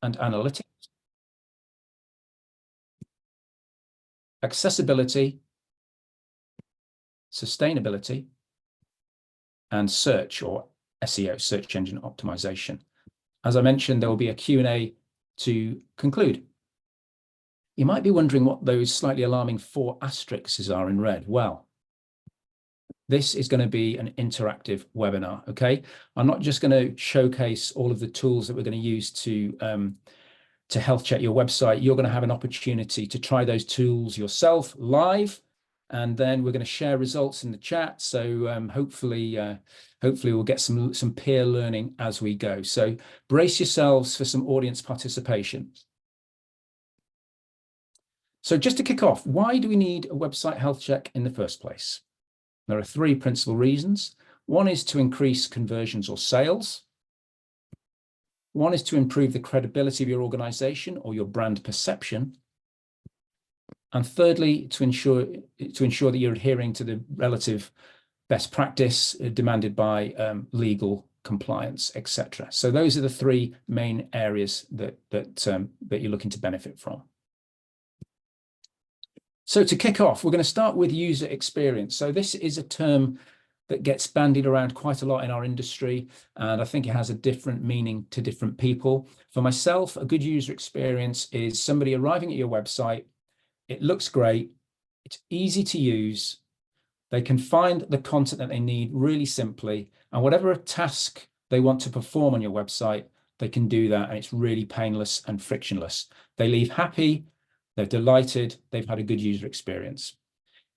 and analytics, accessibility, sustainability, and search, or SEO, search engine optimization. As I mentioned, there will be a Q&A to conclude. You might be wondering what those slightly alarming 4 asterisks are in red. Well, this is going to be an interactive webinar, okay? I'm not just going to showcase all of the tools that we're going to use to health check your website. You're going to have an opportunity to try those tools yourself live, and then we're going to share results in the chat. So hopefully we'll get some peer learning as we go. So brace yourselves for some audience participation. So just to kick off, why do we need a website health check in the first place? There are 3 principal reasons. One is to increase conversions or sales. One is to improve the credibility of your organization or your brand perception. And thirdly, to ensure that you're adhering to the relative best practice demanded by legal compliance, etc. So those are the 3 main areas that you're looking to benefit from. So to kick off, we're going to start with user experience. So this is a term that gets bandied around quite a lot in our industry, and I think it has a different meaning to different people. For myself, a good user experience is somebody arriving at your website. It looks great. It's easy to use. They can find the content that they need really simply, and whatever task they want to perform on your website, they can do that, and it's really painless and frictionless. They leave happy. They're delighted, they've had a good user experience.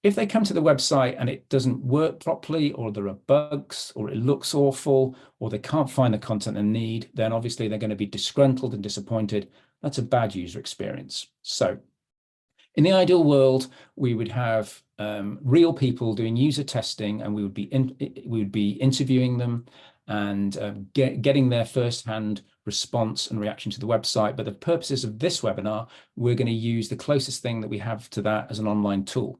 If they come to the website and it doesn't work properly, or there are bugs, or it looks awful, or they can't find the content they need, then obviously they're going to be disgruntled and disappointed. That's a bad user experience. So in the ideal world, we would have real people doing user testing, and we would be interviewing them and getting their first-hand response and reaction to the website. But the purposes of this webinar, we're going to use the closest thing that we have to that as an online tool.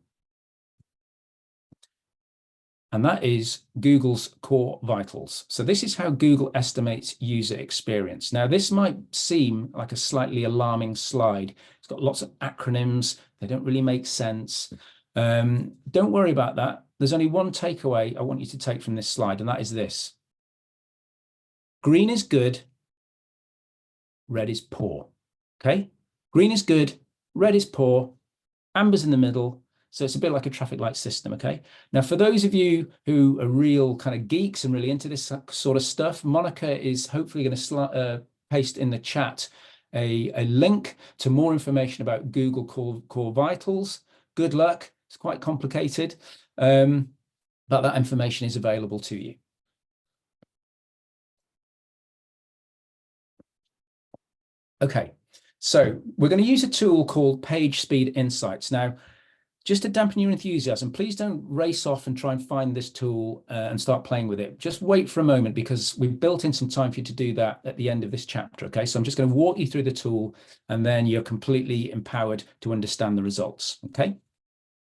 And that is Google's Core Vitals. So this is how Google estimates user experience. Now, this might seem like a slightly alarming slide. It's got lots of acronyms. They don't really make sense. Don't worry about that. There's only one takeaway I want you to take from this slide, and that is this. Green is good, red is poor, okay? Green is good, red is poor, amber's in the middle, so it's a bit like a traffic light system, okay? Now, for those of you who are real kind of geeks and really into this sort of stuff, Monica is hopefully going to paste in the chat a link to more information about Google Core Vitals. Good luck, it's quite complicated, but that information is available to you. Okay, so we're going to use a tool called Page Speed Insights. Now, just to dampen your enthusiasm, please don't race off and try and find this tool and start playing with it. Just wait for a moment, because we've built in some time for you to do that at the end of this chapter, okay? So I'm just going to walk you through the tool, and then you're completely empowered to understand the results, okay?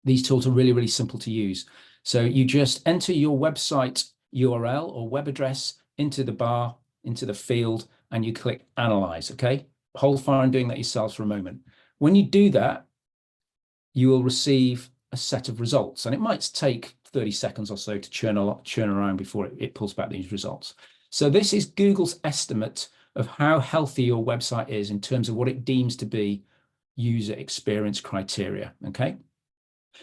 These tools are really, really simple to use. So you just enter your website URL or web address into the bar, into the field, and you click Analyze, okay? Hold fire on doing that yourselves for a moment. When you do that, you will receive a set of results, and it might take 30 seconds or so to churn around before it pulls back these results. So this is Google's estimate of how healthy your website is in terms of what it deems to be user experience criteria, okay?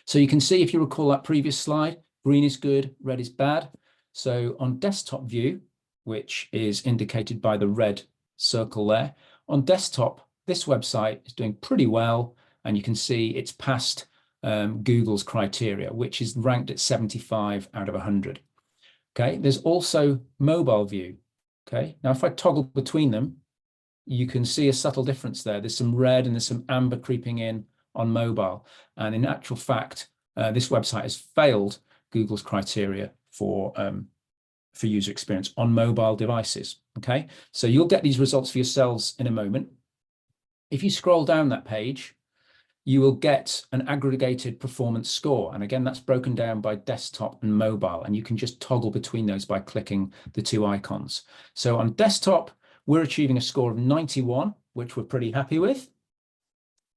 So you can see, if you recall that previous slide, green is good, red is bad. So on desktop view, which is indicated by the red circle there, on desktop, this website is doing pretty well, and you can see it's passed Google's criteria, which is ranked at 75 out of 100. Okay, there's also mobile view. Okay, now if I toggle between them, you can see a subtle difference there. There's some red and there's some amber creeping in on mobile. And in actual fact, this website has failed Google's criteria for user experience on mobile devices. Okay, so you'll get these results for yourselves in a moment. If you scroll down that page, you will get an aggregated performance score. And again, that's broken down by desktop and mobile. And you can just toggle between those by clicking the 2 icons. So on desktop, we're achieving a score of 91. which we're pretty happy with.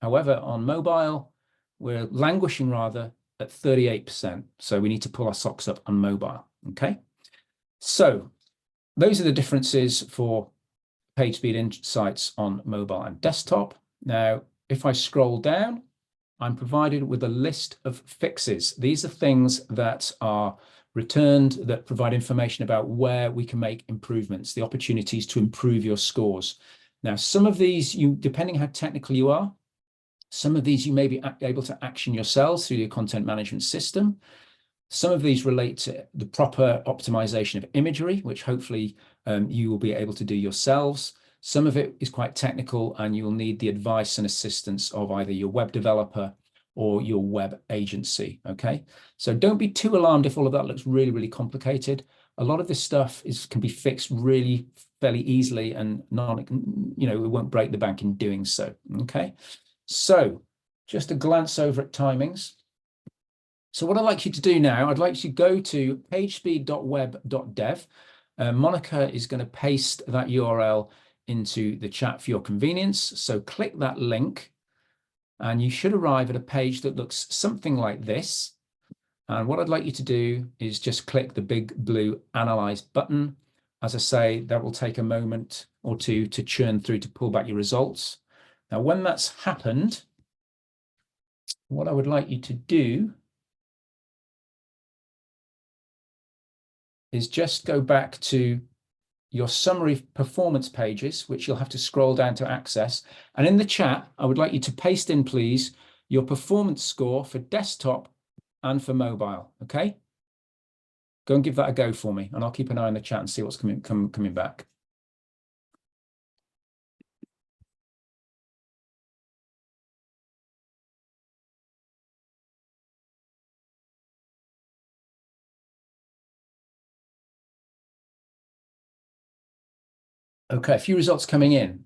However, on mobile, we're languishing rather at 38%. So we need to pull our socks up on mobile. Okay. So those are the differences for page speed insights on mobile and desktop. Now, if I scroll down, I'm provided with a list of fixes. These are things that are returned that provide information about where we can make improvements, the opportunities to improve your scores. Now, some of these, depending how technical you are, some of these you may be able to action yourselves through your content management system. Some of these relate to the proper optimization of imagery, which hopefully you will be able to do yourselves. Some of it is quite technical and you'll need the advice and assistance of either your web developer or your web agency, okay? So don't be too alarmed if all of that looks really, really complicated. A lot of this stuff can be fixed really fairly easily and it won't break the bank in doing so, okay? So just a glance over at timings. So what I'd like you to do now, I'd like you to go to pagespeed.web.dev. Monica is going to paste that URL into the chat for your convenience. So click that link and you should arrive at a page that looks something like this. And what I'd like you to do is just click the big blue Analyze button. As I say, that will take a moment or two to churn through to pull back your results. Now, when that's happened, what I would like you to do is just go back to your summary performance pages, which you'll have to scroll down to access. And in the chat, I would like you to paste in, please, your performance score for desktop and for mobile, okay? Go and give that a go for me, and I'll keep an eye on the chat and see what's coming back. Okay, a few results coming in.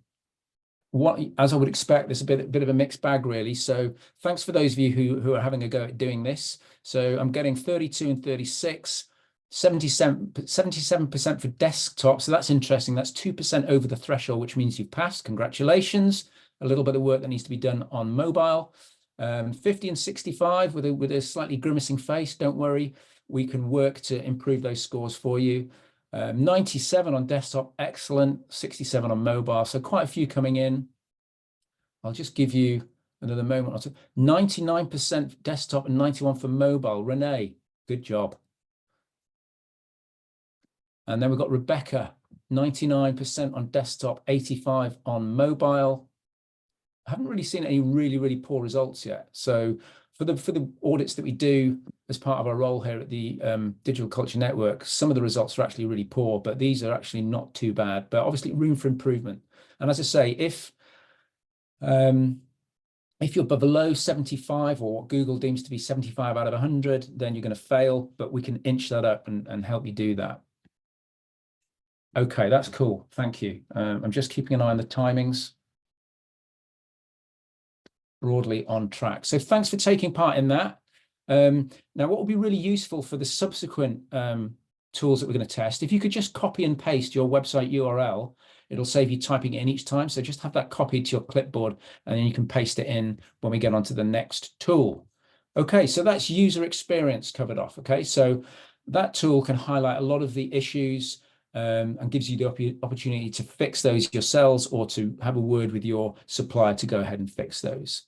As I would expect, there's a bit of a mixed bag, really. So thanks for those of you who are having a go at doing this. So I'm getting 32 and 36, 77% for desktop. So that's interesting. That's 2% over the threshold, which means you've passed. Congratulations. A little bit of work that needs to be done on mobile. 50 and 65 with a slightly grimacing face. Don't worry. We can work to improve those scores for you. 97 on desktop, excellent. 67 on mobile, so quite a few coming in. I'll just give you another moment or two. 99% desktop and 91 for mobile. Renee, good job. And then we've got Rebecca, 99% on desktop, 85 on mobile. I haven't really seen any really, really poor results yet. So for the audits that we do as part of our role here at the Digital Culture Network, some of the results are actually really poor, but these are actually not too bad, but obviously room for improvement. And as I say, if you're below 75 or what Google deems to be 75 out of 100, then you're going to fail, but we can inch that up and help you do that. Okay, that's cool. Thank you. I'm just keeping an eye on the timings. Broadly on track. So thanks for taking part in that. Now, what will be really useful for the subsequent tools that we're going to test, if you could just copy and paste your website URL, it'll save you typing it in each time. So just have that copied to your clipboard and then you can paste it in when we get onto the next tool. Okay, so that's user experience covered off. Okay, so that tool can highlight a lot of the issues and gives you the opportunity to fix those yourselves or to have a word with your supplier to go ahead and fix those.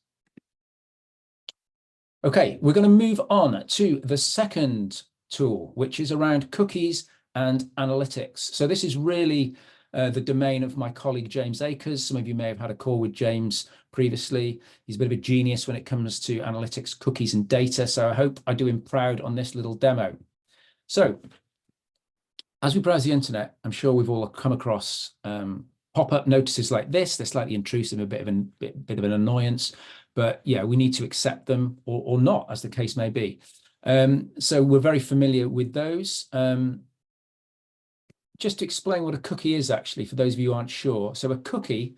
Okay, we're going to move on to the second tool, which is around cookies and analytics. So this is really the domain of my colleague, James Akers. Some of you may have had a call with James previously. He's a bit of a genius when it comes to analytics, cookies and data. So I hope I do him proud on this little demo. So as we browse the internet, I'm sure we've all come across pop-up notices like this. They're slightly intrusive, a bit of an annoyance, but yeah, we need to accept them or not, as the case may be. So we're very familiar with those. Just to explain what a cookie is, actually, for those of you who aren't sure. So a cookie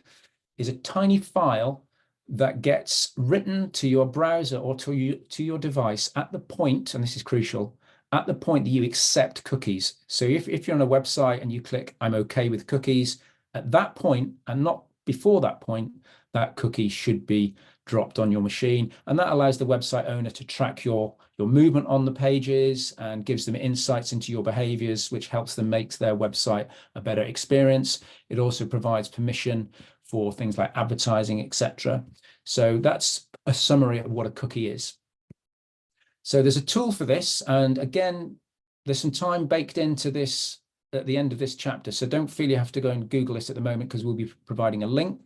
is a tiny file that gets written to your browser or to your device at the point, and this is crucial, at the point that you accept cookies. So if you're on a website and you click, I'm okay with cookies, at that point, and not before that point, that cookie should be dropped on your machine. And that allows the website owner to track your movement on the pages and gives them insights into your behaviors, which helps them make their website a better experience. It also provides permission for things like advertising, etc. So that's a summary of what a cookie is. So there's a tool for this. And again, there's some time baked into this at the end of this chapter. So don't feel you have to go and Google this at the moment, because we'll be providing a link.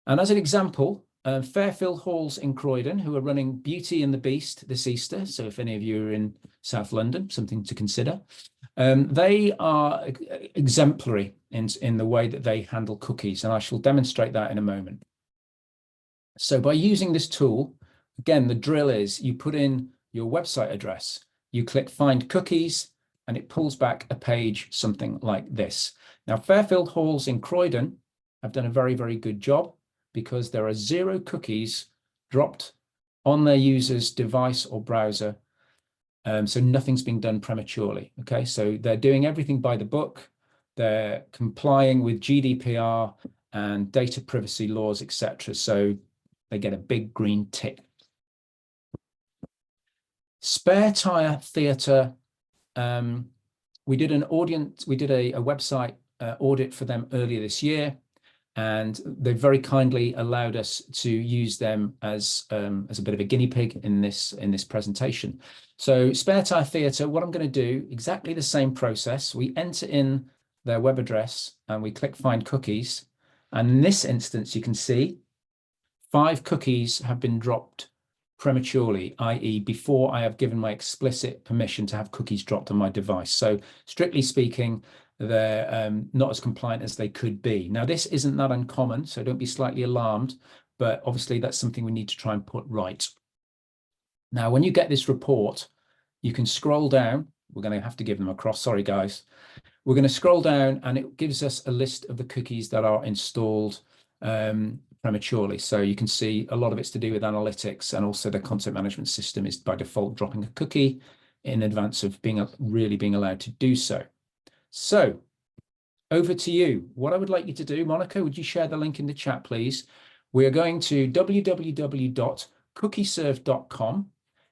And as an example, Fairfield Halls in Croydon, who are running Beauty and the Beast this Easter. So if any of you are in South London, something to consider. They are exemplary in the way that they handle cookies, and I shall demonstrate that in a moment. So by using this tool, again, the drill is you put in your website address, you click Find Cookies, and it pulls back a page something like this. Now, Fairfield Halls in Croydon have done a very, very good job, because there are 0 cookies dropped on their user's device or browser. So nothing's being done prematurely. Okay, so they're doing everything by the book. They're complying with GDPR and data privacy laws, etc. So they get a big green tick. Spare Tire Theatre. We did a website audit for them earlier this year, and they very kindly allowed us to use them as a bit of a guinea pig in this presentation. So Spare Tire Theatre, what I'm going to do, exactly the same process. We enter in their web address and we click Find Cookies. And in this instance, you can see 5 cookies have been dropped prematurely, i.e. before I have given my explicit permission to have cookies dropped on my device. So strictly speaking, they're not as compliant as they could be. Now, this isn't that uncommon, so don't be slightly alarmed, but obviously that's something we need to try and put right. Now, when you get this report, you can scroll down. We're going to have to give them a cross. Sorry, guys. We're going to scroll down, and it gives us a list of the cookies that are installed prematurely. So you can see a lot of it's to do with analytics, and also the content management system is by default dropping a cookie in advance of really being allowed to do so. So over to you. What I would like you to do, Monica, would you share the link in the chat, please? We are going to www.cookieserve.com.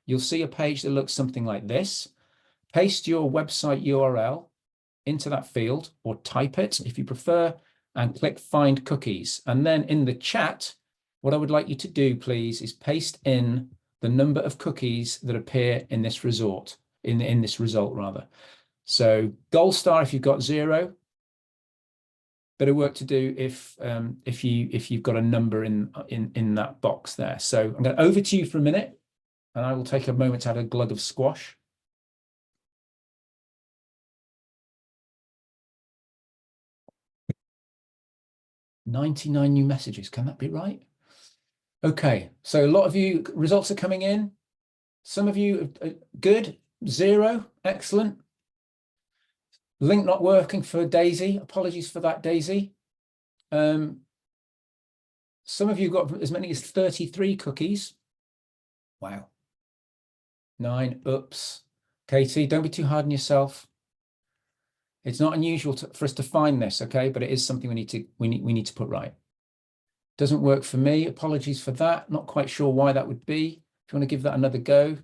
You'll see a page that looks something like this. Paste your website URL into that field, or type it if you prefer, and click Find Cookies. And then in the chat, what I would like you to do, please, is paste in the number of cookies that appear in this result. So gold star if you've got 0. Bit of work to do if you've got a number in that box there. So I'm going over to you for a minute, and I will take a moment to have a glug of squash. $99 new messages. Can that be right? Okay, so a lot of you, results are coming in. Some of you are good. 0, excellent. Link not working for Daisy. Apologies for that, Daisy. Some of you got as many as 33 cookies. Wow. 9, oops. Katie, don't be too hard on yourself. It's not unusual for us to find this, okay? But it is something we need to put right. Doesn't work for me. Apologies for that. Not quite sure why that would be. If you want to give that another go,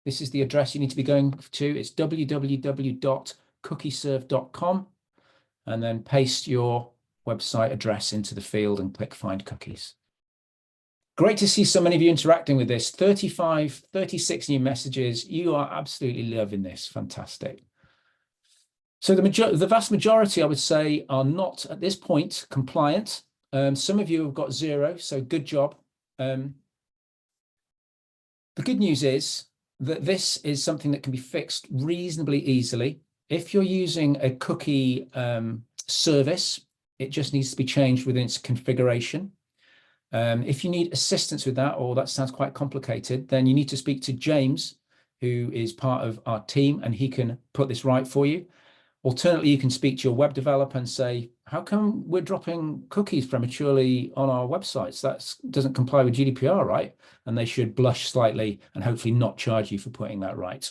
this is the address you need to be going to. It's www.cookieserve.com, and then paste your website address into the field and click Find Cookies. Great to see so many of you interacting with this. 36 new messages. You are absolutely loving this. Fantastic. So the vast majority, I would say, are not at this point compliant. Some of you have got 0, so good job. The good news is that this is something that can be fixed reasonably easily. If you're using a cookie service, it just needs to be changed within its configuration. If you need assistance with that, or that sounds quite complicated, then you need to speak to James, who is part of our team, and he can put this right for you. Alternatively, you can speak to your web developer and say, how come we're dropping cookies prematurely on our websites? That doesn't comply with GDPR, right? And they should blush slightly and hopefully not charge you for putting that right.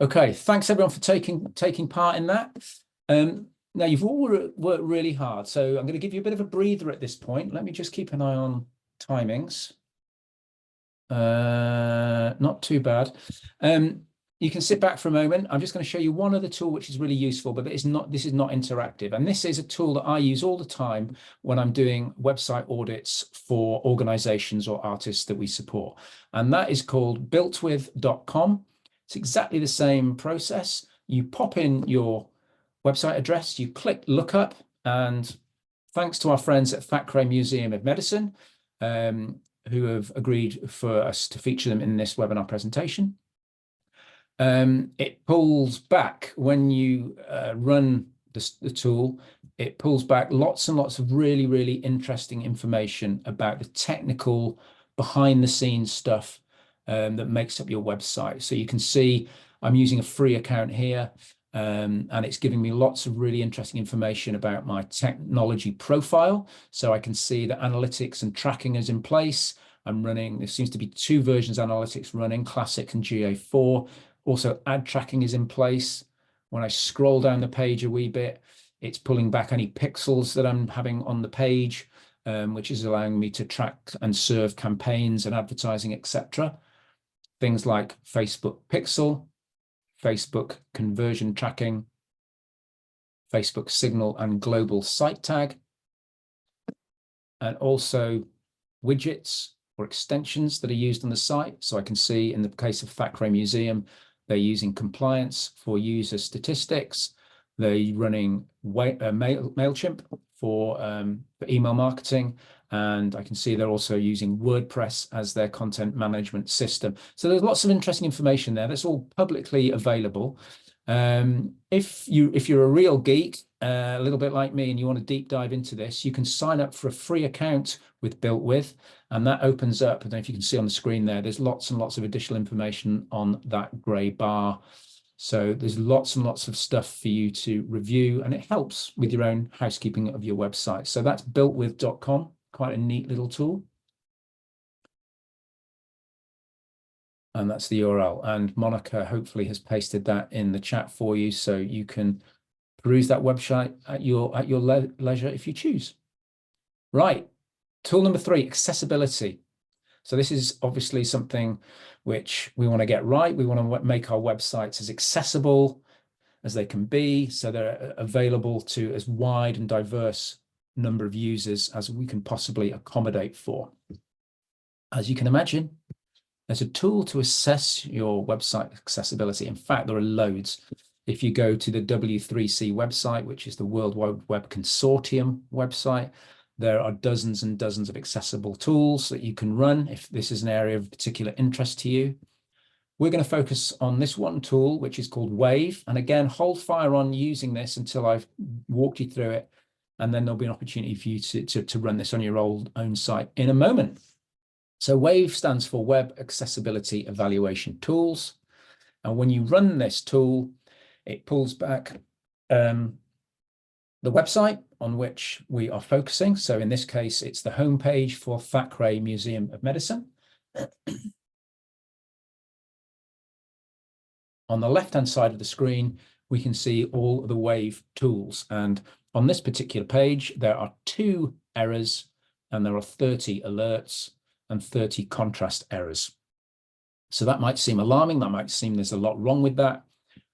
Okay, thanks everyone for taking part in that. Now you've all worked really hard, so I'm going to give you a bit of a breather at this point. Let me just keep an eye on timings. Not too bad. You can sit back for a moment. I'm just going to show you one other tool which is really useful, but this is not interactive. And this is a tool that I use all the time when I'm doing website audits for organizations or artists that we support. And that is called builtwith.com. It's exactly the same process. You pop in your website address, you click lookup, and thanks to our friends at Thackeray Museum of Medicine, who have agreed for us to feature them in this webinar presentation. It pulls back when you run the tool, it pulls back lots and lots of really, really interesting information about the technical behind the scenes stuff that makes up your website. So you can see I'm using a free account here, and it's giving me lots of really interesting information about my technology profile. So I can see that analytics and tracking is in place. I'm running, there seems to be 2 versions of analytics running, Classic and GA4. Also, ad tracking is in place. When I scroll down the page a wee bit, it's pulling back any pixels that I'm having on the page, which is allowing me to track and serve campaigns and advertising, etc. Things like Facebook pixel, Facebook conversion tracking, Facebook signal and global site tag, and also widgets or extensions that are used on the site. So I can see in the case of Thackeray Museum, they're using compliance for user statistics. They're running MailChimp for email marketing. And I can see they're also using WordPress as their content management system. So there's lots of interesting information there. That's all publicly available. If you're a real geek, a little bit like me, and you want to deep dive into this, you can sign up for a free account with BuiltWith, and that opens up, I don't know if you can see on the screen there, there's lots and lots of additional information on that gray bar. So there's lots and lots of stuff for you to review, and it helps with your own housekeeping of your website. So that's builtwith.com, quite a neat little tool. And that's the URL. And Monica hopefully has pasted that in the chat for you, so you can peruse that website at your leisure if you choose. Right, tool number 3, accessibility. So this is obviously something which we want to get right. We want to make our websites as accessible as they can be, so they're available to as wide and diverse number of users as we can possibly accommodate for. As you can imagine, there's a tool to assess your website accessibility. In fact, there are loads. If you go to the W3C website, which is the World Wide Web Consortium website, there are dozens and dozens of accessible tools that you can run if this is an area of particular interest to you. We're going to focus on this one tool, which is called Wave. And again, hold fire on using this until I've walked you through it. And then there'll be an opportunity for you to run this on your own site in a moment. So Wave stands for Web Accessibility Evaluation Tools. And when you run this tool, it pulls back the website on which we are focusing. So in this case, it's the homepage for Thackeray Museum of Medicine. On the left-hand side of the screen, we can see all of the Wave tools. And on this particular page, there are 2 errors and there are 30 alerts and 30 contrast errors. So that might seem alarming. That might seem there's a lot wrong with that.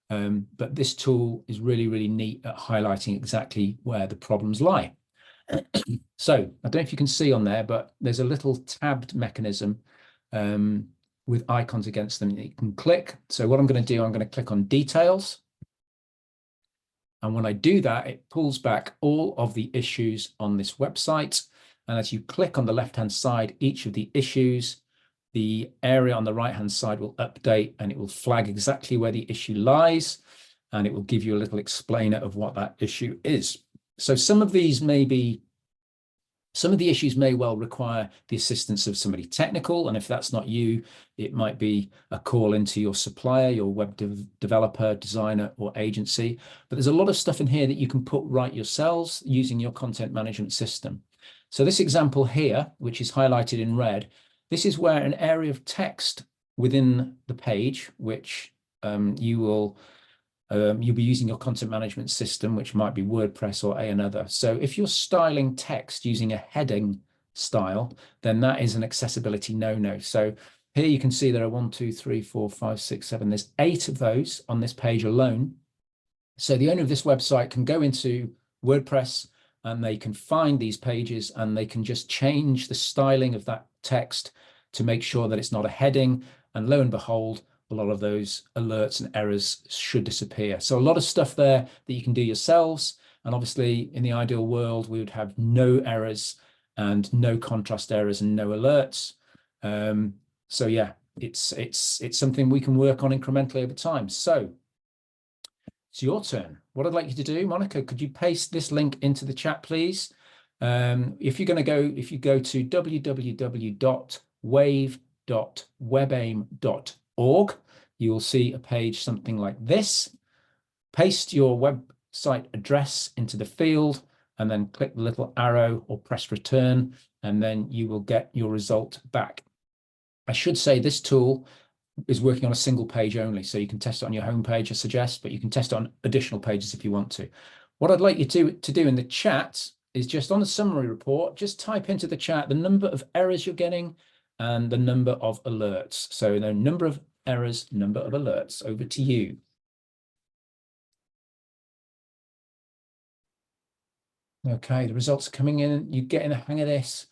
But this tool is really, really neat at highlighting exactly where the problems lie. So I don't know if you can see on there, but there's a little tabbed mechanism with icons against them that you can click. So what I'm going to do, I'm going to click on details. And when I do that, it pulls back all of the issues on this website. And as you click on the left-hand side, each of the issues, the area on the right-hand side will update and it will flag exactly where the issue lies. And it will give you a little explainer of what that issue is. So some of the issues may well require the assistance of somebody technical. And if that's not you, it might be a call into your supplier, your web developer, designer, or agency. But there's a lot of stuff in here that you can put right yourselves using your content management system. So this example here, which is highlighted in red, this is where an area of text within the page, which you will You'll be using your content management system, which might be WordPress or another. So if you're styling text using a heading style, then that is an accessibility no-no. So here you can see there are 1, 2, 3, 4, 5, 6, 7. There's 8 of those on this page alone. So the owner of this website can go into WordPress and they can find these pages and they can just change the styling of that text to make sure that it's not a heading. And lo and behold, a lot of those alerts and errors should disappear. So a lot of stuff there that you can do yourselves. And obviously in the ideal world, we would have no errors and no contrast errors and no alerts. So yeah, it's something we can work on incrementally over time. So it's your turn. What I'd like you to do, Monica, could you paste this link into the chat, please? If you go to www.wave.webaim.org, you will see a page something like this. Paste your website address into the field and then click the little arrow or press return, and then you will get your result back. I should say this tool is working on a single page only, so you can test it on your home page, I suggest, but you can test it on additional pages if you want to. What I'd like you to do in the chat is just on the summary report, just type into the chat the number of errors you're getting and the number of alerts. So the number of errors, number of alerts. Over to you. Okay, the results are coming in. You're getting the hang of this.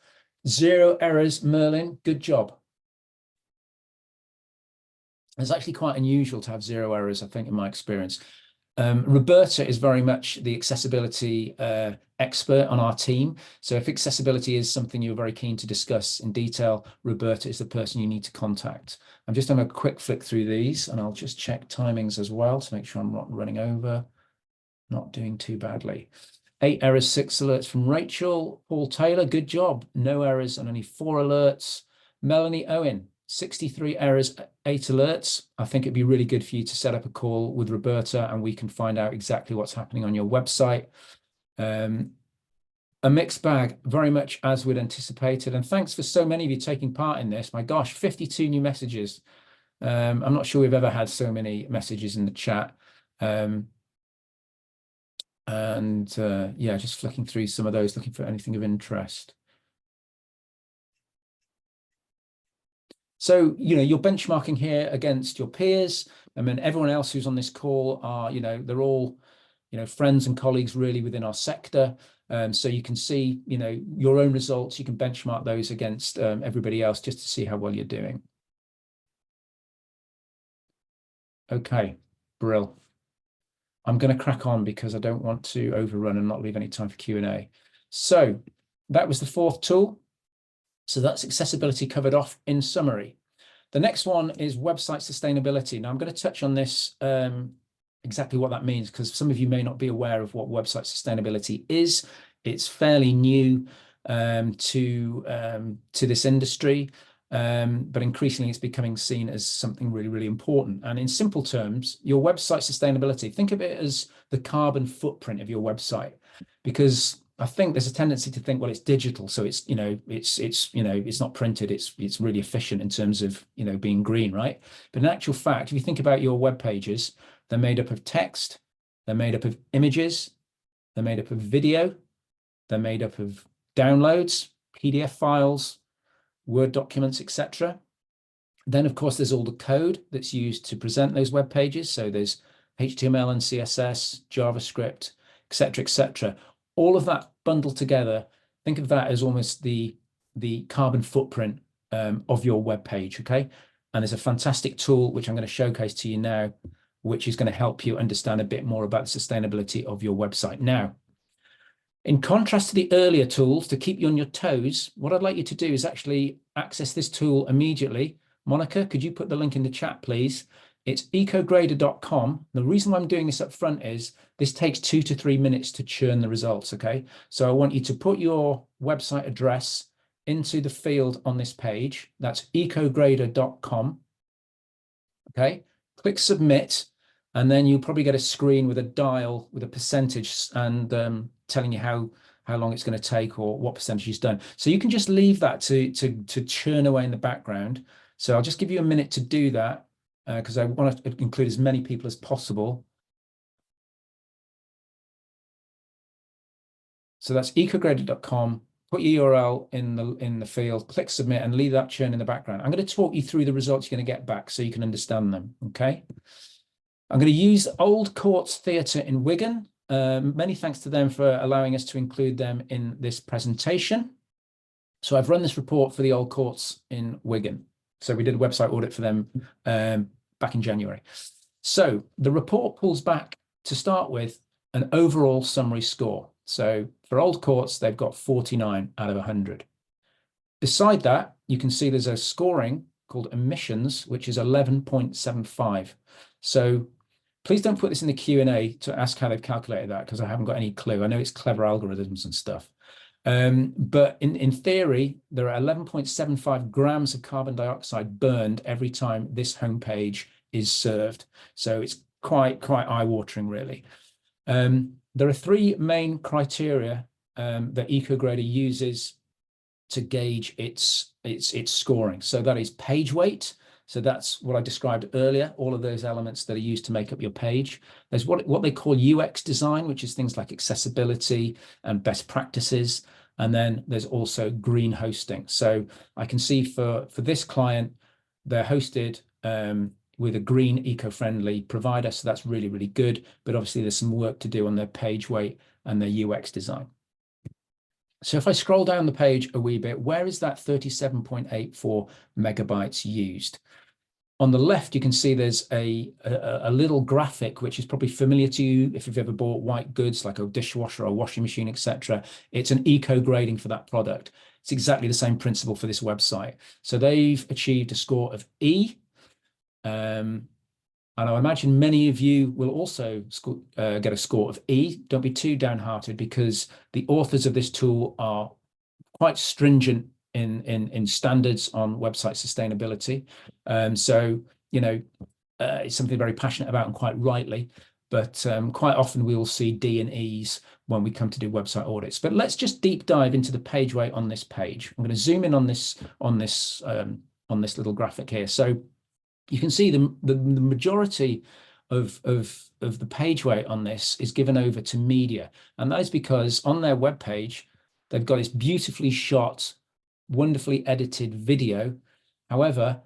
0 errors, Merlin. Good job. It's actually quite unusual to have 0 errors, I think, in my experience. Roberta is very much the accessibility expert on our team. So if accessibility is something you're very keen to discuss in detail, Roberta is the person you need to contact. I'm just going to quick flick through these and I'll just check timings as well to make sure I'm not running over, not doing too badly. 8 errors, 6 alerts from Rachel. Paul Taylor, good job. No errors and only 4 alerts. Melanie Owen, 63 errors, 8 alerts. I think it'd be really good for you to set up a call with Roberta and we can find out exactly what's happening on your website. A mixed bag, very much as we'd anticipated. And thanks for so many of you taking part in this. My gosh, 52 new messages. I'm not sure we've ever had so many messages in the chat. Yeah, just flicking through some of those, looking for anything of interest. So, you're benchmarking here against your peers. I mean, everyone else who's on this call are, they're all, friends and colleagues really within our sector. So you can see, your own results. You can benchmark those against everybody else just to see how well you're doing. Okay, brill. I'm going to crack on because I don't want to overrun and not leave any time for Q&A. So that was the 4th tool. So that's accessibility covered off in summary. The next one is website sustainability. Now I'm going to touch on this, exactly what that means, because some of you may not be aware of what website sustainability is. It's fairly new to this industry, but increasingly it's becoming seen as something really, really important. And in simple terms, your website sustainability, think of it as the carbon footprint of your website, because I think there's a tendency to think, well, it's digital, so it's it's not printed. It's really efficient in terms of being green, right? But in actual fact, if you think about your web pages, they're made up of text, they're made up of images, they're made up of video, they're made up of downloads, PDF files, Word documents, etc. Then, of course, there's all the code that's used to present those web pages. So there's HTML and CSS, JavaScript, etc., etc. All of that bundled together, think of that as almost the carbon footprint of your web page, okay? And there's a fantastic tool, which I'm going to showcase to you now, which is going to help you understand a bit more about the sustainability of your website. Now, in contrast to the earlier tools to keep you on your toes, what I'd like you to do is actually access this tool immediately. Monica, could you put the link in the chat, please? It's ecograder.com. The reason why I'm doing this up front is this takes 2 to 3 minutes to churn the results, okay? So I want you to put your website address into the field on this page. That's ecograder.com, okay? Click submit, and then you'll probably get a screen with a dial with a percentage and telling you how long it's going to take or what percentage is done. So you can just leave that to churn away in the background. So I'll just give you a minute to do that because I want to include as many people as possible. So that's ecograder.com. Put your URL in the field, click submit, and leave that churn in the background. I'm going to talk you through the results you're going to get back so you can understand them. Okay. I'm going to use Old Courts Theatre in Wigan. Many thanks to them for allowing us to include them in this presentation. So I've run this report for the Old Courts in Wigan. So we did a website audit for them back in January. So the report pulls back, to start with, an overall summary score. So for Old Courts, they've got 49 out of 100. Beside that, you can see there's a scoring called emissions, which is 11.75. So please don't put this in the Q&A to ask how they've calculated that, because I haven't got any clue. I know it's clever algorithms and stuff. But in theory, there are 11.75 grams of carbon dioxide burned every time this homepage is served. So it's quite eye-watering, really. There are three main criteria that EcoGrader uses to gauge its scoring. So that is page weight. So that's what I described earlier, all of those elements that are used to make up your page. There's what they call UX design, which is things like accessibility and best practices. And then there's also green hosting. So I can see for this client, they're hosted with a green eco-friendly provider. So that's really, really good. But obviously there's some work to do on their page weight and their UX design. So if I scroll down the page a wee bit, where is that 37.84 megabytes used? On the left, you can see there's a little graphic, which is probably familiar to you if you've ever bought white goods like a dishwasher or a washing machine, etc. It's an eco grading for that product. It's exactly the same principle for this website. So they've achieved a score of E. And I imagine many of you will also get a score of E. Don't be too downhearted, because the authors of this tool are quite stringent in standards on website sustainability. So, you know, it's something they're very passionate about, and quite rightly. But quite often we will see D and E's when we come to do website audits. But let's just deep dive into the page weight on this page. I'm going to zoom in on this little graphic here. So you can see the majority of the page weight on this is given over to media. And that is because on their webpage, they've got this beautifully shot, wonderfully edited video. However,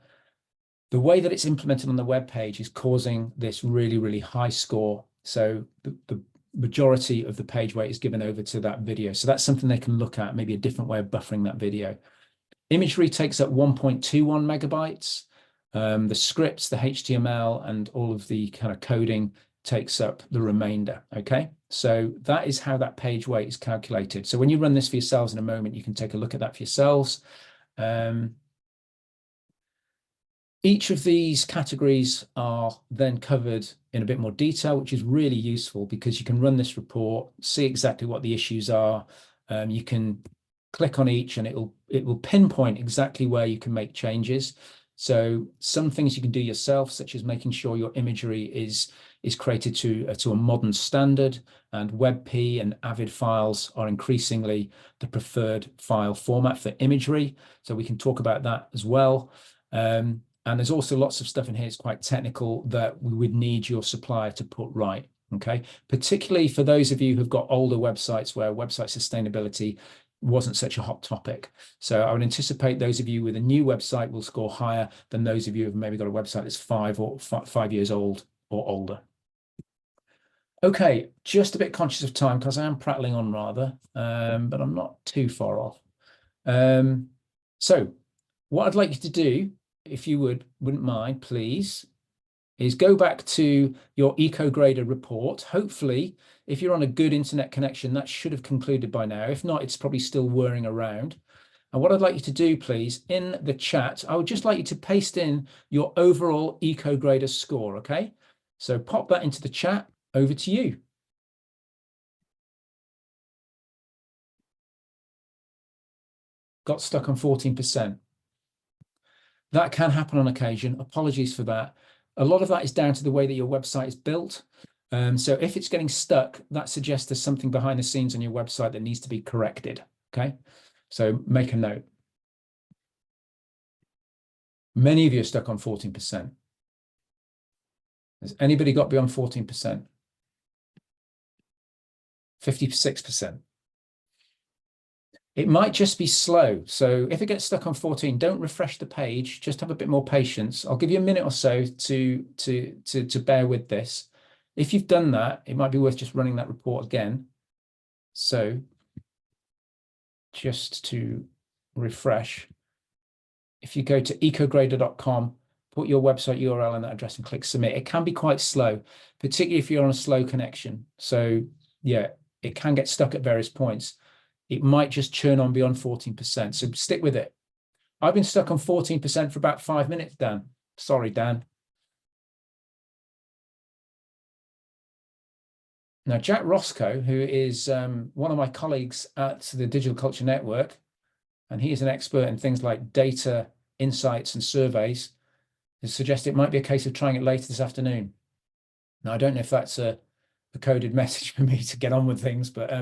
the way that it's implemented on the webpage is causing this really, really high score. So the majority of the page weight is given over to that video. So that's something they can look at, maybe a different way of buffering that video. Imagery takes up 1.21 megabytes. The scripts, the HTML, and all of the kind of coding takes up the remainder. Okay, so that is how that page weight is calculated. So when you run this for yourselves in a moment, you can take a look at that for yourselves. Each of these categories are then covered in a bit more detail, which is really useful because you can run this report, see exactly what the issues are. You can click on each and it will pinpoint exactly where you can make changes. So some things you can do yourself, such as making sure your imagery is created to a modern standard, and WebP and Avid files are increasingly the preferred file format for imagery. So we can talk about that as well. And there's also lots of stuff in here that's quite technical that we would need your supplier to put right. Okay, particularly for those of you who've got older websites where website sustainability wasn't such a hot topic. So I would anticipate those of you with a new website will score higher than those of you who've maybe got a website that's 5 years old or older. Okay, just a bit conscious of time because I am prattling on rather, but I'm not too far off. So what I'd like you to do, if you wouldn't mind, please, is go back to your EcoGrader report. Hopefully, if you're on a good internet connection, that should have concluded by now. If not, it's probably still whirring around. And what I'd like you to do, please, in the chat, I would just like you to paste in your overall EcoGrader score, okay? So pop that into the chat. Over to you. Got stuck on 14%. That can happen on occasion. Apologies for that. A lot of that is down to the way that your website is built. So if it's getting stuck, that suggests there's something behind the scenes on your website that needs to be corrected. Okay, so make a note. Many of you are stuck on 14%. Has anybody got beyond 14%? 56%. It might just be slow. So if it gets stuck on 14, don't refresh the page. Just have a bit more patience. I'll give you a minute or so to bear with this. If you've done that, it might be worth just running that report again. So just to refresh, if you go to ecograder.com, put your website URL in that address and click submit. It can be quite slow, particularly if you're on a slow connection. So yeah, it can get stuck at various points. It might just churn on beyond 14%. So stick with it. I've been stuck on 14% for about 5 minutes, Dan. Sorry, Dan. Now, Jack Roscoe, who is one of my colleagues at the Digital Culture Network, and he is an expert in things like data, insights, and surveys, has suggested it might be a case of trying it later this afternoon. Now, I don't know if that's a coded message for me to get on with things, but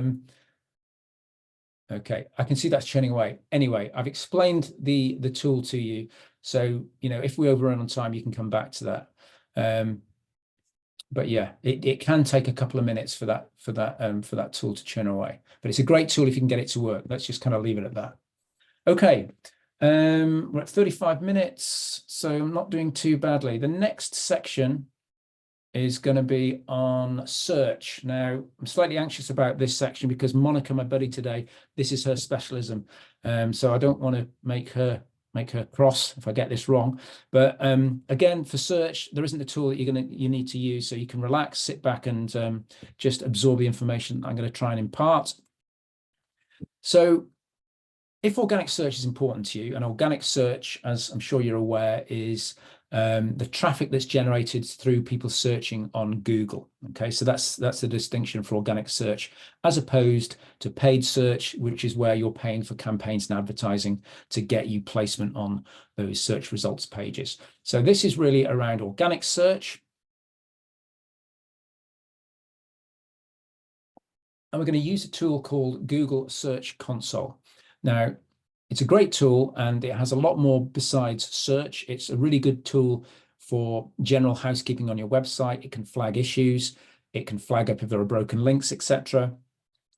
okay, I can see that's churning away. Anyway, I've explained the tool to you. So, if we overrun on time, you can come back to that. But yeah, it can take a couple of minutes for that tool to churn away. But it's a great tool if you can get it to work. Let's just kind of leave it at that. Okay, we're at 35 minutes, so I'm not doing too badly. The next section is going to be on search. Now, I'm slightly anxious about this section because Monica, my buddy today, this is her specialism. So I don't want to make her cross if I get this wrong. But again, for search, there isn't a tool that you need to use, so you can relax, sit back, and just absorb the information I'm going to try and impart. So if organic search is important to you, and organic search, as I'm sure you're aware, is the traffic that's generated through people searching on Google. Okay, so that's the distinction for organic search, as opposed to paid search, which is where you're paying for campaigns and advertising to get you placement on those search results pages. So this is really around organic search. And we're going to use a tool called Google Search Console. Now, it's a great tool and it has a lot more besides search. It's a really good tool for general housekeeping on your website. It can flag issues. It can flag up if there are broken links, etc.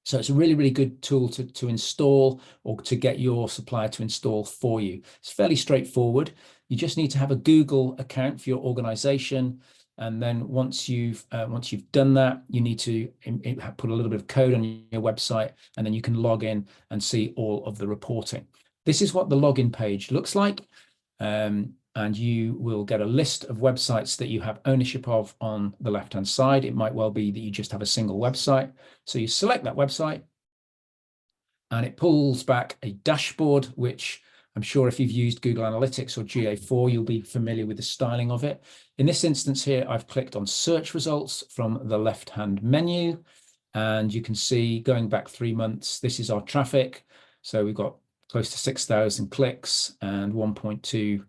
So it's a really, really good tool to install or to get your supplier to install for you. It's fairly straightforward. You just need to have a Google account for your organization. And then once you've done that, you need to put a little bit of code on your website, and then you can log in and see all of the reporting. This is what the login page looks like. And you will get a list of websites that you have ownership of on the left-hand side. It might well be that you just have a single website. So you select that website, and it pulls back a dashboard, which I'm sure if you've used Google Analytics or GA4, you'll be familiar with the styling of it. In this instance here, I've clicked on search results from the left-hand menu, and you can see going back 3 months, this is our traffic. So we've got close to 6,000 clicks and 1.2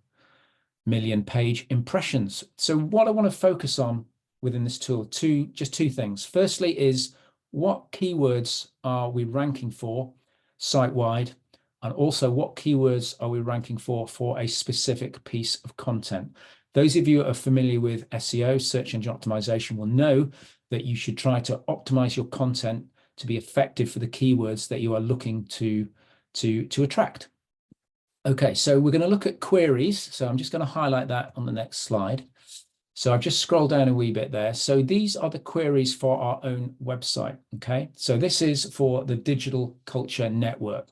million page impressions. So what I want to focus on within this tool, just two things. Firstly is, what keywords are we ranking for site-wide? And also, what keywords are we ranking for a specific piece of content? Those of you who are familiar with SEO, search engine optimization, will know that you should try to optimize your content to be effective for the keywords that you are looking to attract. Okay, so we're going to look at queries. So I'm just going to highlight that on the next slide. So I've just scrolled down a wee bit there. So these are the queries for our own website. Okay, so this is for the Digital Culture Network.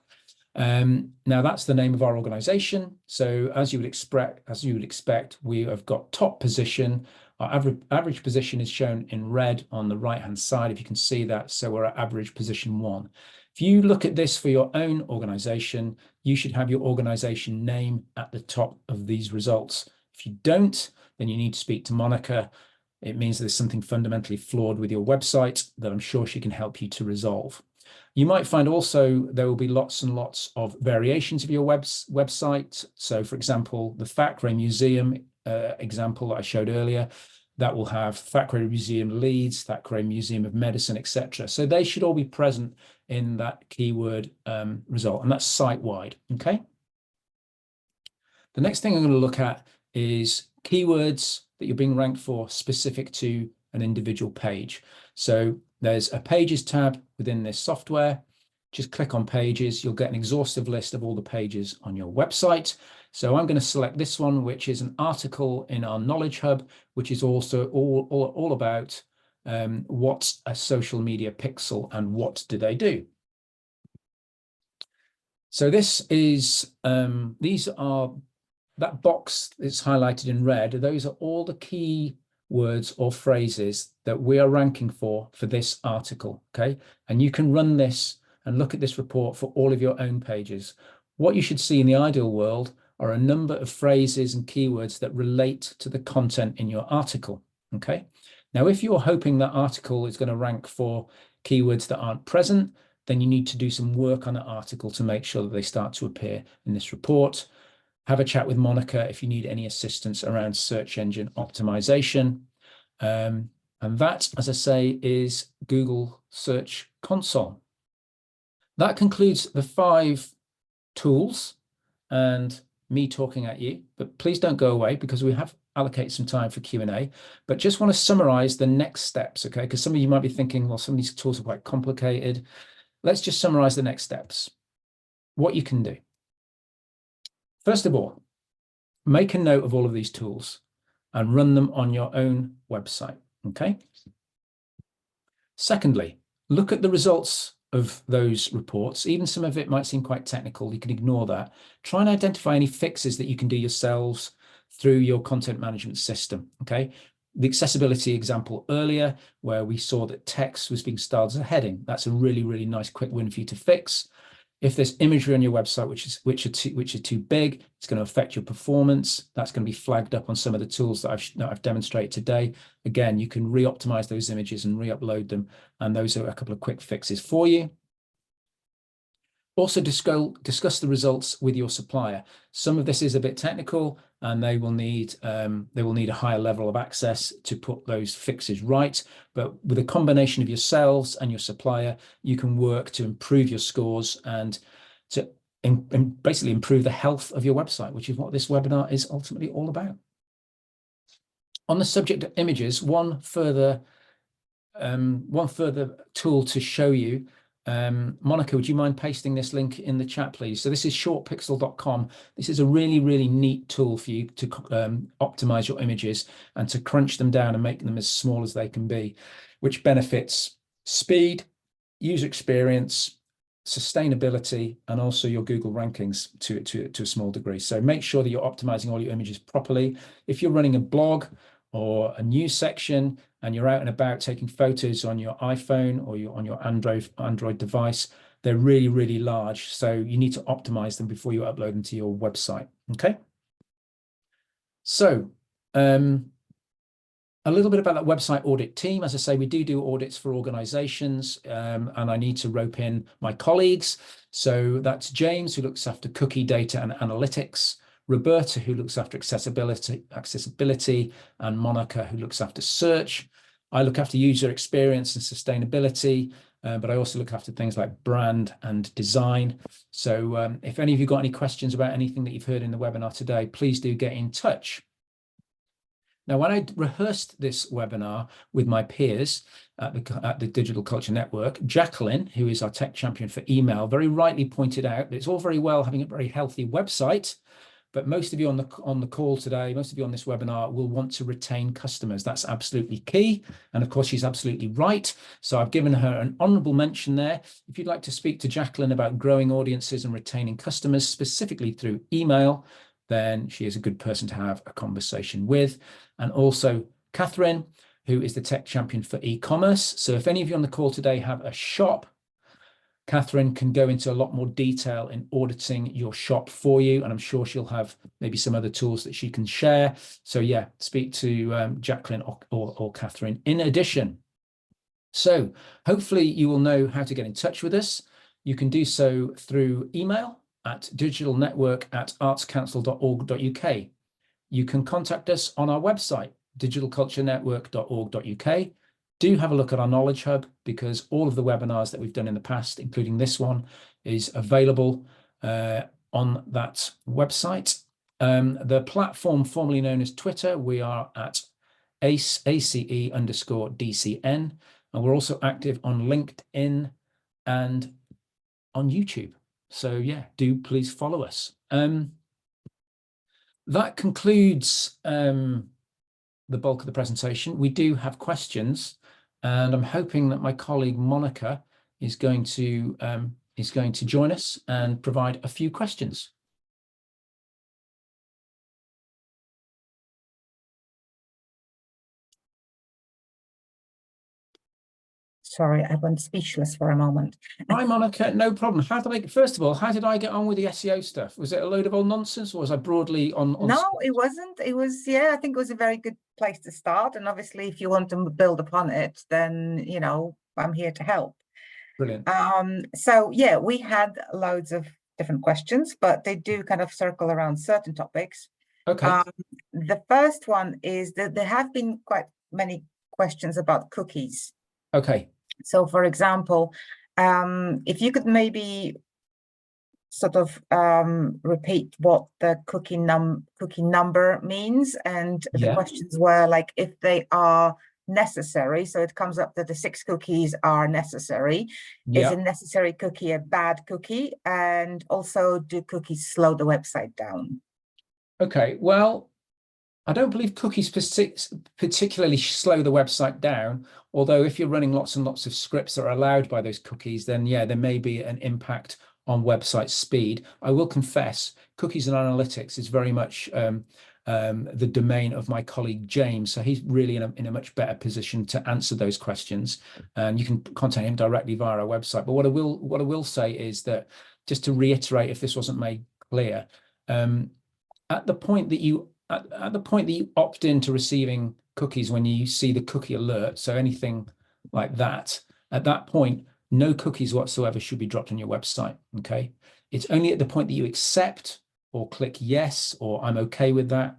Now that's the name of our organization. So as you would expect, we have got top position. Our average position is shown in red on the right-hand side, if you can see that. So we're at average position 1. If you look at this for your own organization, you should have your organization name at the top of these results. If you don't, then you need to speak to Monica. It means there's something fundamentally flawed with your website that I'm sure she can help you to resolve. You might find also there will be lots and lots of variations of your website. So, for example, the Thackeray Museum example that I showed earlier, that will have Thackeray Museum Leeds, Thackeray Museum of Medicine, etc. So they should all be present in that keyword result, and that's site-wide, okay? The next thing I'm going to look at is keywords that you're being ranked for specific to an individual page. So there's a Pages tab within this software, just click on pages. You'll get an exhaustive list of all the pages on your website. So I'm going to select this one, which is an article in our Knowledge Hub, which is also all about what's a social media pixel and what do they do. So this is, these are, that box that's highlighted in red, those are all the key words or phrases that we are ranking for this article, okay? And you can run this and look at this report for all of your own pages. What you should see in the ideal world are a number of phrases and keywords that relate to the content in your article, okay? Now, if you're hoping that article is going to rank for keywords that aren't present, then you need to do some work on that article to make sure that they start to appear in this report. Have a chat with Monica if you need any assistance around search engine optimization. And that, as I say, is Google Search Console. That concludes the 5 tools and me talking at you, but please don't go away because we have allocated some time for Q&A, but just want to summarize the next steps, okay? Because some of you might be thinking, well, some of these tools are quite complicated. Let's just summarize the next steps. What you can do. First of all, make a note of all of these tools and run them on your own website, okay? Secondly, look at the results of those reports. Even some of it might seem quite technical. You can ignore that. Try and identify any fixes that you can do yourselves through your content management system, okay? The accessibility example earlier, where we saw that text was being styled as a heading. That's a really, really nice quick win for you to fix. If there's imagery on your website which are too big, it's going to affect your performance. That's going to be flagged up on some of the tools that I've demonstrated today. Again, you can re-optimize those images and re-upload them, and those are a couple of quick fixes for you. Also discuss the results with your supplier. Some of this is a bit technical, and they will need a higher level of access to put those fixes right. But with a combination of yourselves and your supplier, you can work to improve your scores and to basically improve the health of your website, which is what this webinar is ultimately all about. On the subject of images, one further tool to show you. Monica, would you mind pasting this link in the chat, please? So this is shortpixel.com. This is a really, really neat tool for you to optimize your images and to crunch them down and make them as small as they can be, which benefits speed, user experience, sustainability, and also your Google rankings to a small degree. So make sure that you're optimizing all your images properly. If you're running a blog or a news section and you're out and about taking photos on your iPhone or on your Android device, they're really, really large. So you need to optimize them before you upload them to your website. Okay. So a little bit about that website audit team. As I say, we do audits for organizations, and I need to rope in my colleagues. So that's James, who looks after cookie data and analytics, Roberta, who looks after accessibility, and Monica, who looks after search. I look after user experience and sustainability, but I also look after things like brand and design. So if any of you got any questions about anything that you've heard in the webinar today, please do get in touch. Now, when I rehearsed this webinar with my peers at the Digital Culture Network, Jacqueline, who is our tech champion for email, very rightly pointed out that it's all very well having a very healthy website, but most of you on the call today, most of you on this webinar will want to retain customers. That's absolutely key. And of course, she's absolutely right. So I've given her an honorable mention there. If you'd like to speak to Jacqueline about growing audiences and retaining customers, specifically through email, then she is a good person to have a conversation with. And also Catherine, who is the tech champion for e-commerce. So if any of you on the call today have a shop, Catherine can go into a lot more detail in auditing your shop for you. And I'm sure she'll have maybe some other tools that she can share. So yeah, speak to Jacqueline or Catherine in addition. So hopefully you will know how to get in touch with us. You can do so through email at digitalnetwork@artscouncil.org.uk. You can contact us on our website, digitalculturenetwork.org.uk. Do have a look at our Knowledge Hub, because all of the webinars that we've done in the past, including this one, is available on that website. The platform formerly known as Twitter, we are at ACE_DCN, and we're also active on LinkedIn and on YouTube. So yeah, do please follow us. That concludes the bulk of the presentation. We do have questions, and I'm hoping that my colleague Monica is going to join us and provide a few questions. Sorry, I went speechless for a moment. Hi, Monica. No problem. First of all, how did I get on with the SEO stuff? Was it a load of old nonsense, or was I broadly on? No, it wasn't. It was, yeah, I think it was a very good place to start. And obviously, if you want to build upon it, then, you know, I'm here to help. Brilliant. So yeah, we had loads of different questions, but they do kind of circle around certain topics. Okay. The first one is that there have been quite many questions about cookies. Okay. So for example, if you could maybe sort of repeat what the cookie number means, and the questions were like if they are necessary. So it comes up that the 6 cookies are necessary. Is a necessary cookie a bad cookie? And also, do cookies slow the website down? Okay, well, I don't believe cookies particularly slow the website down, although if you're running lots and lots of scripts that are allowed by those cookies, then yeah, there may be an impact on website speed. I will confess, cookies and analytics is very much the domain of my colleague James, so he's really in a much better position to answer those questions. And you can contact him directly via our website. But what I will say is that, just to reiterate, if this wasn't made clear, at the point that you opt into receiving cookies when you see the cookie alert, so anything like that, at that point, no cookies whatsoever should be dropped on your website. Okay, it's only at the point that you accept or click yes or I'm okay with that.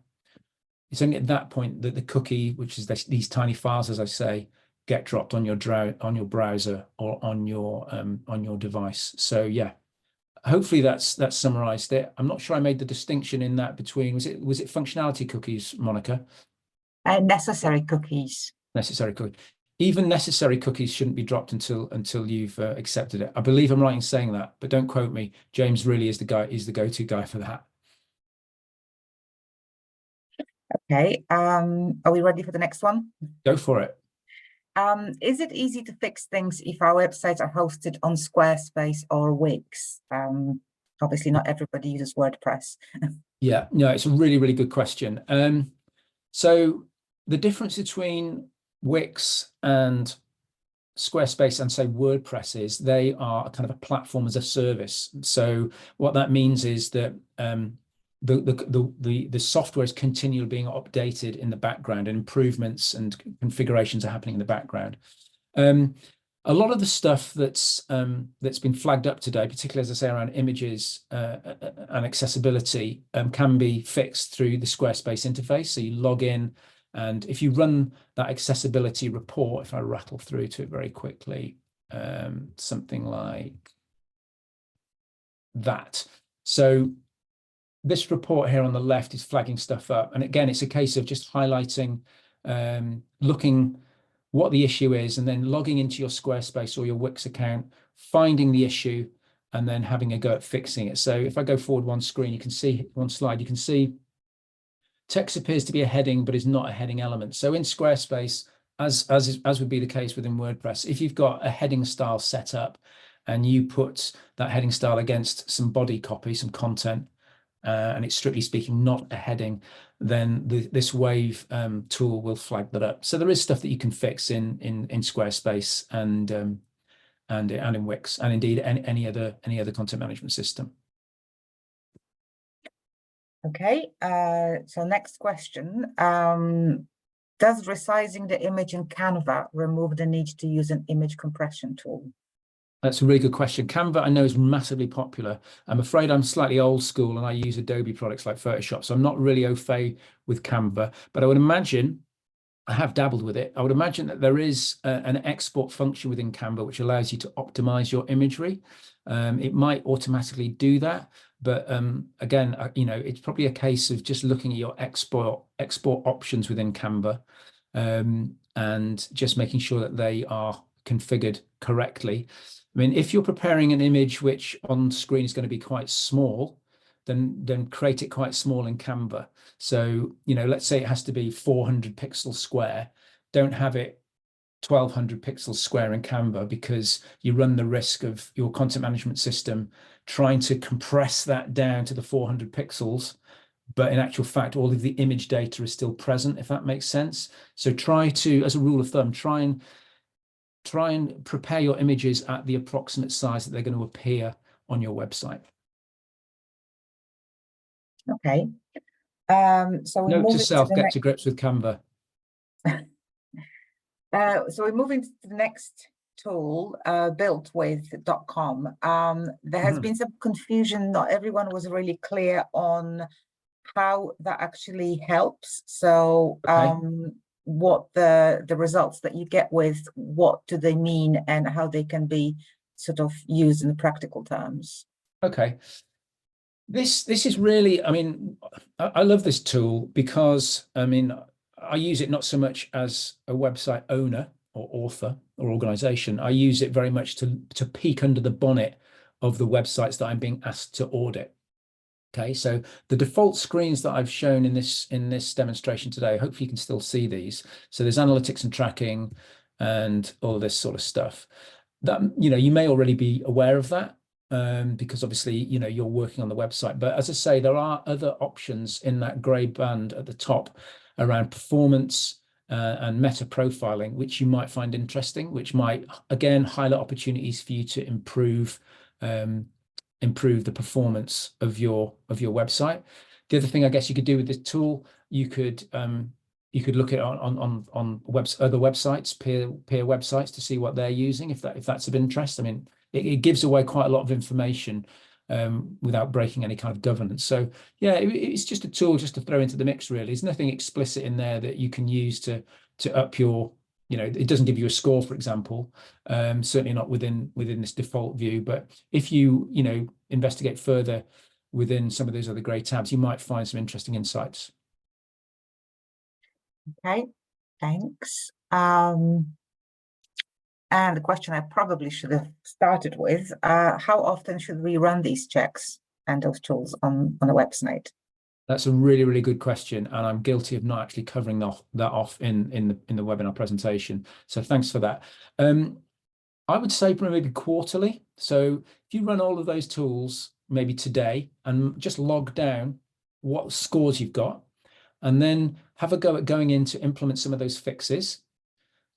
It's only at that point that the cookie, which is these tiny files, as I say, get dropped on your browser or on your device. So yeah. Hopefully that's summarized it. I'm not sure I made the distinction in that between, was it functionality cookies, Monica? Necessary cookies. Necessary cookies. Even necessary cookies shouldn't be dropped until you've accepted it. I believe I'm right in saying that, but don't quote me. James really is the go-to guy for that. Okay. Are we ready for the next one? Go for it. Is it easy to fix things if our websites are hosted on Squarespace or Wix? Obviously, not everybody uses WordPress. Yeah, no, it's a really, really good question. So the difference between Wix and Squarespace and say WordPress is they are kind of a platform as a service. So what that means is that the software is continually being updated in the background, and improvements and configurations are happening in the background. A lot of the stuff that's been flagged up today, particularly as I say around images and accessibility, can be fixed through the Squarespace interface. So you log in, and if you run that accessibility report, if I rattle through to it very quickly, something like that. So this report here on the left is flagging stuff up. And again, it's a case of just highlighting, looking what the issue is, and then logging into your Squarespace or your Wix account, finding the issue, and then having a go at fixing it. So if I go forward one screen, you can see one slide, you can see text appears to be a heading, but is not a heading element. So in Squarespace, as would be the case within WordPress, if you've got a heading style set up and you put that heading style against some body copy, some content, and it's strictly speaking not a heading, then this Wave tool will flag that up. So there is stuff that you can fix in Squarespace and in Wix, and indeed any other content management system. Okay, so next question. Does resizing the image in Canva remove the need to use an image compression tool? That's a really good question. Canva, I know, is massively popular. I'm afraid I'm slightly old school and I use Adobe products like Photoshop, so I'm not really au fait with Canva, but I would imagine, I have dabbled with it, I would imagine that there is an export function within Canva which allows you to optimize your imagery. It might automatically do that, but again, it's probably a case of just looking at your export options within Canva and just making sure that they are configured correctly. I mean, if you're preparing an image which on screen is going to be quite small, then create it quite small in Canva. So, let's say it has to be 400 pixels square. Don't have it 1200 pixels square in Canva, because you run the risk of your content management system trying to compress that down to the 400 pixels. But in actual fact, all of the image data is still present, if that makes sense. So try to, as a rule of thumb, try and prepare your images at the approximate size that they're going to appear on your website. Okay. So we're Note to moving self, to the get next. to grips with Canva. So we're moving to the next tool, builtwith.com. There has been some confusion. Not everyone was really clear on how that actually helps. So what the results that you get with, what do they mean, and how they can be sort of used in practical terms. Okay. This is really, I mean, I love this tool because, I mean, I use it not so much as a website owner or author or organization. I use it very much to peek under the bonnet of the websites that I'm being asked to audit. Okay, so the default screens that I've shown in this demonstration today, hopefully you can still see these. So there's analytics and tracking and all this sort of stuff. That, you may already be aware of that, because obviously, you're working on the website. But as I say, there are other options in that grey band at the top around performance and meta profiling, which you might find interesting, which might, again, highlight opportunities for you to improve the performance of your website. The other thing I guess you could do with this tool, you could look at on other websites, peer websites, to see what they're using, if that's of interest. I mean, it gives away quite a lot of information without breaking any kind of governance. So yeah, it's just a tool just to throw into the mix, really. There's nothing explicit in there that you can use to up your, it doesn't give you a score, for example, certainly not within this default view. But if you investigate further within some of those other grey tabs, you might find some interesting insights. Okay, thanks. And the question I probably should have started with, how often should we run these checks and those tools on a website? That's a really, really good question, and I'm guilty of not actually covering that off in the webinar presentation. So thanks for that. I would say maybe quarterly. So if you run all of those tools maybe today and just log down what scores you've got, and then have a go at going in to implement some of those fixes.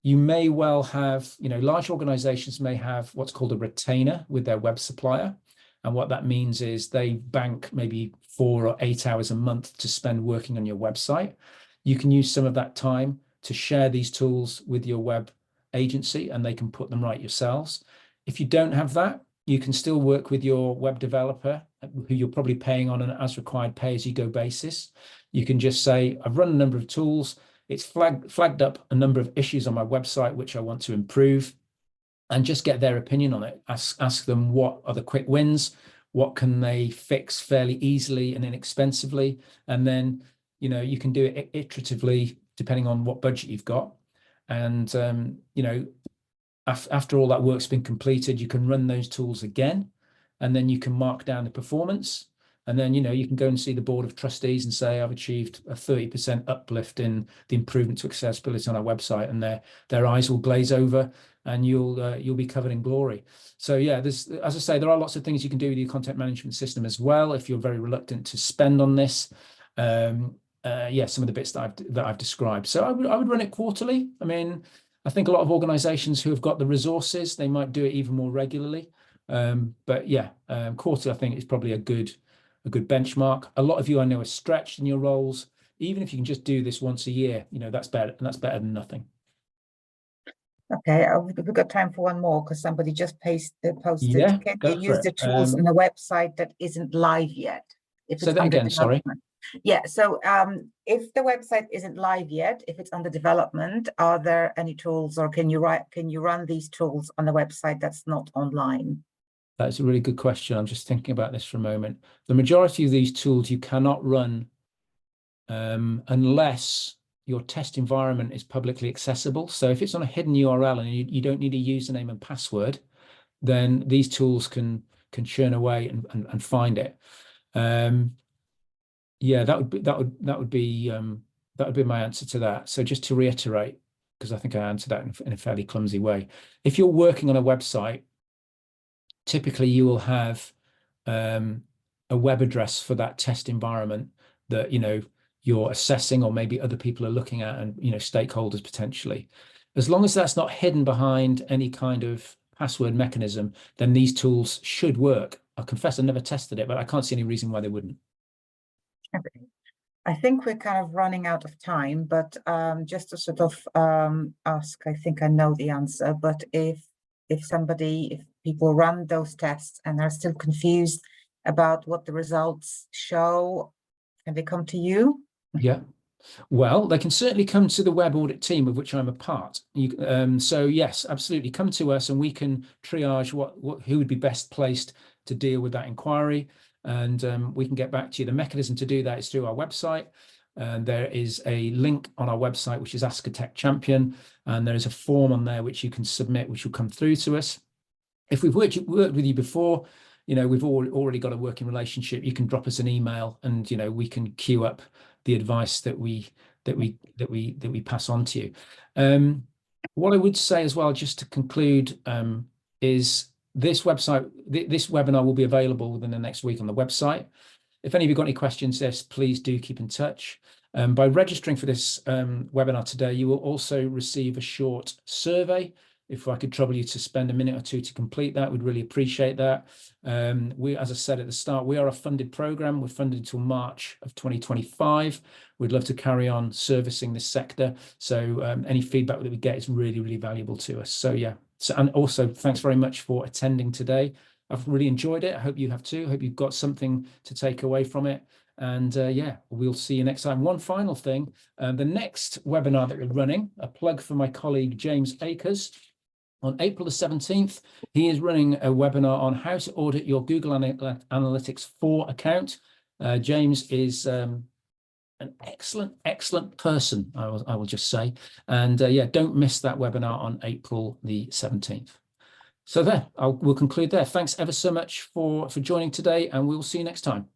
You may well have, large organizations may have what's called a retainer with their web supplier. And what that means is they bank maybe 4 or 8 hours a month to spend working on your website. You can use some of that time to share these tools with your web agency, and they can put them right yourselves. If you don't have that, you can still work with your web developer, who you're probably paying on an as required pay-as-you-go basis. You can just say, I've run a number of tools. It's flagged up a number of issues on my website which I want to improve, and just get their opinion on it. Ask them what are the quick wins, what can they fix fairly easily and inexpensively, and then you can do it iteratively depending on what budget you've got. And after all that work's been completed, you can run those tools again, and then you can mark down the performance. And then, you can go and see the board of trustees and say, I've achieved a 30% uplift in the improvement to accessibility on our website, and their eyes will glaze over, and you'll be covered in glory. So yeah, as I say, there are lots of things you can do with your content management system as well, if you're very reluctant to spend on this. Yeah, some of the bits that I've described. So I would run it quarterly. I mean, I think a lot of organizations who have got the resources, they might do it even more regularly. But yeah, quarterly, I think, is probably a good benchmark. A lot of you I know are stretched in your roles. Even if you can just do this once a year, that's better, and that's better than nothing. Okay, we've got time for one more, because somebody just posted, Yeah, can go you for use it. the tools on the website that isn't live yet? If Say it's that under again, sorry. development. Yeah, so if the website isn't live yet, if it's under development, are there any tools, or can you run these tools on the website that's not online? That's a really good question. I'm just thinking about this for a moment. The majority of these tools you cannot run unless your test environment is publicly accessible. So if it's on a hidden URL and you don't need a username and password, then these tools can churn away and find it. Yeah, that would be my answer to that. So just to reiterate, because I think I answered that in a fairly clumsy way. If you're working on a website, typically you will have a web address for that test environment that you're assessing, or maybe other people are looking at, and stakeholders potentially. As long as that's not hidden behind any kind of password mechanism, then these tools should work. I confess I never tested it, but I can't see any reason why they wouldn't. Okay. I think we're kind of running out of time, but just to sort of ask, I think I know the answer, but if people run those tests and are still confused about what the results show, can they come to you? Yeah. Well, they can certainly come to the web audit team, of which I'm a part. So yes, absolutely, come to us and we can triage who would be best placed to deal with that inquiry, and we can get back to you. The mechanism to do that is through our website, and there is a link on our website which is Ask a Tech Champion, and there is a form on there which you can submit, which will come through to us. If we've worked with you before, we've already got a working relationship. You can drop us an email, and we can queue up the advice that we pass on to you. What I would say as well, just to conclude, is this webinar will be available within the next week on the website. If any of you got any questions, yes, please do keep in touch. By registering for this webinar today, you will also receive a short survey. If I could trouble you to spend a minute or two to complete that, we'd really appreciate that. As I said at the start, we are a funded program. We're funded until March of 2025. We'd love to carry on servicing this sector. So any feedback that we get is really, really valuable to us. So yeah. And also, thanks very much for attending today. I've really enjoyed it. I hope you have too. I hope you've got something to take away from it. And yeah, we'll see you next time. One final thing, the next webinar that we're running, a plug for my colleague, James Akers. On April the 17th, he is running a webinar on how to audit your Google Analytics 4 account. James is an excellent person, I will just say. And yeah, don't miss that webinar on April the 17th. So we'll conclude there. Thanks ever so much for joining today, and we'll see you next time.